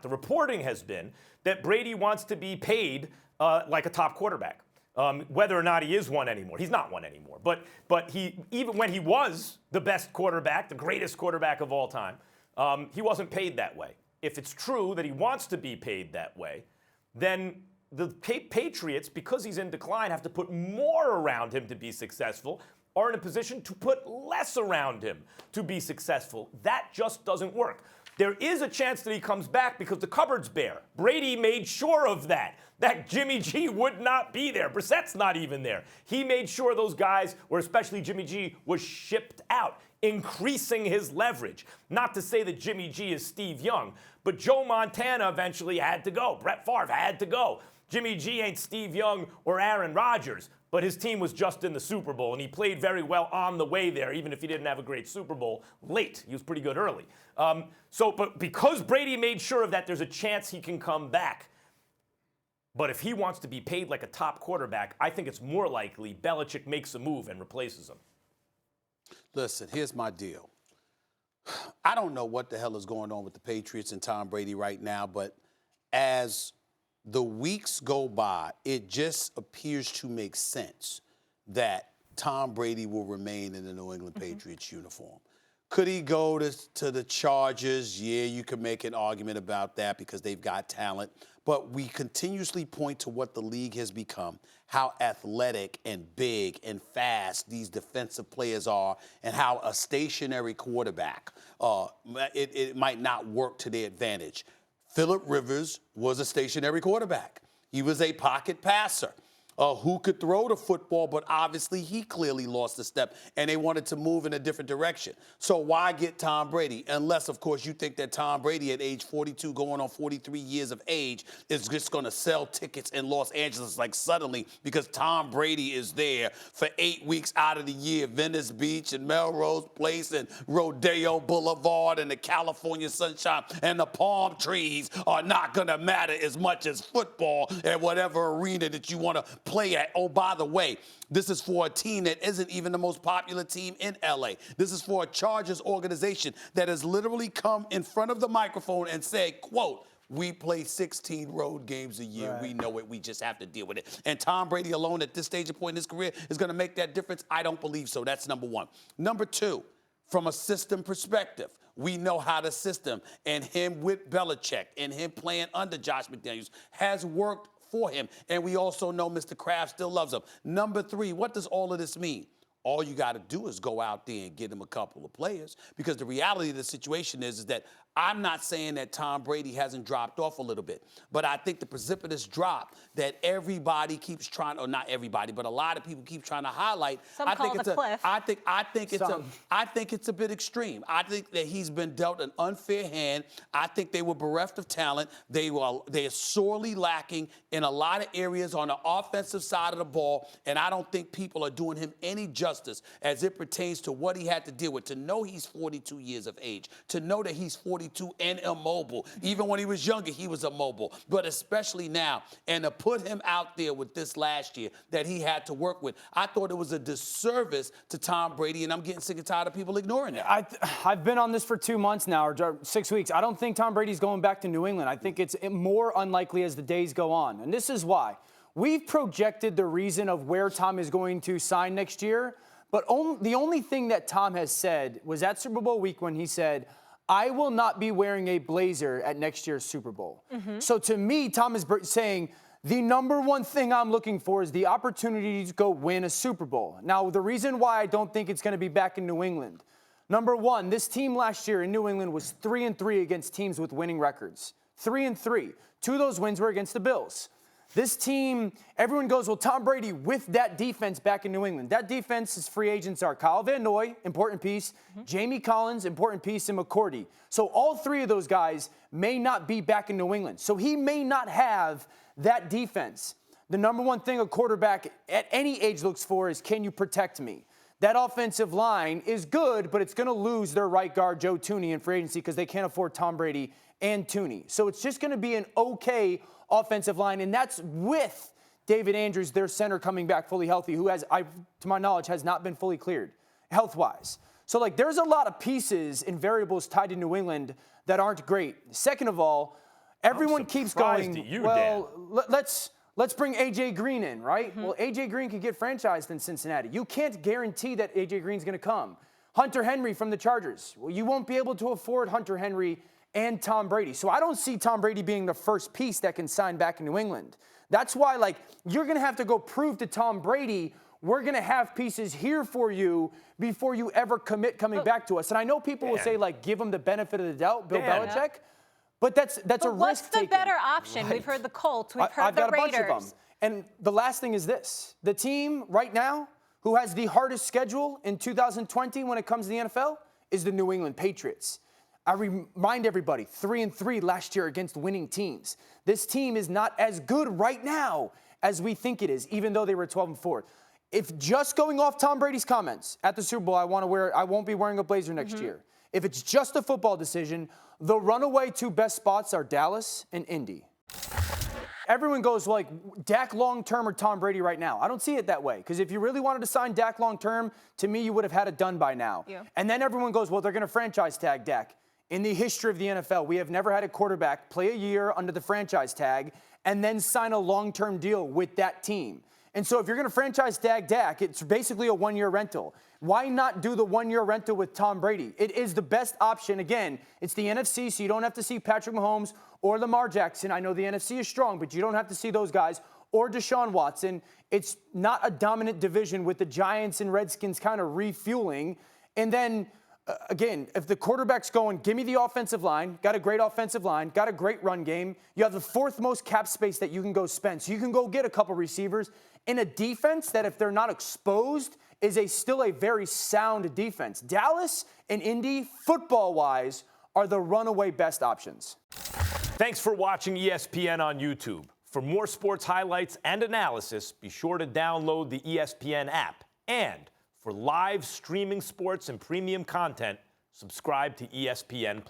The reporting has been that Brady wants to be paid like a top quarterback. Whether or not he is one anymore. He's not one anymore. But he, even when he was the best quarterback, the greatest quarterback of all time, he wasn't paid that way. If it's true that he wants to be paid that way, then the Patriots, because he's in decline, have to put more around him to be successful, are in a position to put less around him to be successful. That just doesn't work. There is a chance that he comes back because the cupboard's bare. Brady made sure of that Jimmy G would not be there. Brissett's not even there. He made sure those guys, or especially Jimmy G, was shipped out, increasing his leverage. Not to say that Jimmy G is Steve Young, but Joe Montana eventually had to go. Brett Favre had to go. Jimmy G ain't Steve Young or Aaron Rodgers, but his team was just in the Super Bowl, and he played very well on the way there, even if he didn't have a great Super Bowl late. He was pretty good early. But because Brady made sure of that, there's a chance he can come back. But if he wants to be paid like a top quarterback, I think it's more likely Belichick makes a move and replaces him. Listen, here's my deal. I don't know what the hell is going on with the Patriots and Tom Brady right now, but as the weeks go by, it just appears to make sense that Tom Brady will remain in the New England Patriots uniform. Could he go to the Chargers? Yeah, you could make an argument about that because they've got talent. But we continuously point to what the league has become, how athletic and big and fast these defensive players are, and how a stationary quarterback, it might not work to their advantage. Phillip Rivers was a stationary quarterback. He was a pocket passer who could throw the football, but obviously he clearly lost a step, and they wanted to move in a different direction. So why get Tom Brady? Unless, of course, you think that Tom Brady at age 42, going on 43 years of age, is just going to sell tickets in Los Angeles like suddenly because Tom Brady is there for 8 weeks out of the year. Venice Beach and Melrose Place and Rodeo Boulevard and the California sunshine and the palm trees are not going to matter as much as football at whatever arena that you want to play at. Oh, by the way, this is for a team that isn't even the most popular team in LA. This is for a Chargers organization that has literally come in front of the microphone and said, quote, we play 16 road games a year. Right. We know it. We just have to deal with it. And Tom Brady alone at this stage of point in his career is going to make that difference? I don't believe so. That's number one. Number two, from a system perspective, we know how the system and him with Belichick and him playing under Josh McDaniels has worked for him. And we also know Mr. Kraft still loves him. Number three, what does all of this mean? All you got to do is go out there and get him a couple of players, because the reality of the situation is that I'm not saying that Tom Brady hasn't dropped off a little bit, but I think the precipitous drop that everybody keeps trying, or not everybody, but a lot of people keep trying to highlight. I think it's a bit extreme. I think that he's been dealt an unfair hand. I think they were bereft of talent. They are sorely lacking in a lot of areas on the offensive side of the ball, and I don't think people are doing him any justice as it pertains to what he had to deal with. To know he's 42 years of age, to know that he's 42 and immobile. Even when he was younger, he was immobile, but especially now. And to put him out there with this last year that he had to work with, I thought it was a disservice to Tom Brady, and I'm getting sick and tired of people ignoring it. I've been on this for 2 months now, or 6 weeks. I don't think Tom Brady's going back to New England. I think it's more unlikely as the days go on, and this is why. We've projected the reason of where Tom is going to sign next year, but the only thing that Tom has said was at Super Bowl week when he said, I will not be wearing a blazer at next year's Super Bowl. Mm-hmm. So to me, Tom is saying the number one thing I'm looking for is the opportunity to go win a Super Bowl. Now, the reason why I don't think it's going to be back in New England, number one, this team last year in New England was 3-3 against teams with winning records. 3-3. 2 of those wins were against the Bills. This team, everyone goes, well, Tom Brady with that defense back in New England. That defense's free agents are Kyle Van Noy, important piece, Jamie Collins, important piece, and McCourty. So all 3 of those guys may not be back in New England. So he may not have that defense. The number one thing a quarterback at any age looks for is, can you protect me? That offensive line is good, but it's going to lose their right guard, Joe Thuney, in free agency because they can't afford Tom Brady and Thuney. So it's just going to be an okay offensive line, and that's with David Andrews, their center, coming back fully healthy, who has, to my knowledge, has not been fully cleared health-wise. So, there's a lot of pieces and variables tied to New England that aren't great. Second of all, Everyone keeps surprised going, at you, well, Dan. let's bring A.J. Green in, right? Mm-hmm. Well, A.J. Green could get franchised in Cincinnati. You can't guarantee that A.J. Green's going to come. Hunter Henry from the Chargers. Well, you won't be able to afford Hunter Henry and Tom Brady. So I don't see Tom Brady being the first piece that can sign back in New England. That's why, like, you're going to have to go prove to Tom Brady, we're going to have pieces here for you before you ever commit coming back to us. And I know people will say, like, give him the benefit of the doubt, Bill Belichick. But that's a risk What's the taken. better option? Right. We've heard the Colts. We've heard I've the got Raiders. a bunch of them. And the last thing is this. The team right now who has the hardest schedule in 2020 when it comes to the NFL is the New England Patriots. I remind everybody, 3-3 last year against winning teams. This team is not as good right now as we think it is, even though they were 12-4. If just going off Tom Brady's comments at the Super Bowl, I won't be wearing a blazer next year. If it's just a football decision, the runaway two best spots are Dallas and Indy. Everyone goes like, Dak long-term or Tom Brady right now. I don't see it that way, because if you really wanted to sign Dak long-term, to me, you would have had it done by now. Yeah. And then everyone goes, well, they're going to franchise tag Dak. In the history of the NFL, we have never had a quarterback play a year under the franchise tag and then sign a long-term deal with that team. And so if you're going to franchise tag Dak, it's basically a one-year rental. Why not do the one-year rental with Tom Brady? It is the best option. Again, it's the NFC, so you don't have to see Patrick Mahomes or Lamar Jackson. I know the NFC is strong, but you don't have to see those guys, or Deshaun Watson. It's not a dominant division with the Giants and Redskins kind of refueling. And then, again, if the quarterback's going, give me the offensive line, got a great offensive line, got a great run game, you have the fourth most cap space that you can go spend. So you can go get a couple receivers in a defense that, if they're not exposed, is still a very sound defense. Dallas and Indy, football-wise, are the runaway best options. Thanks for watching ESPN on YouTube. For more sports highlights and analysis, be sure to download the ESPN app. And for live streaming sports and premium content, subscribe to ESPN+.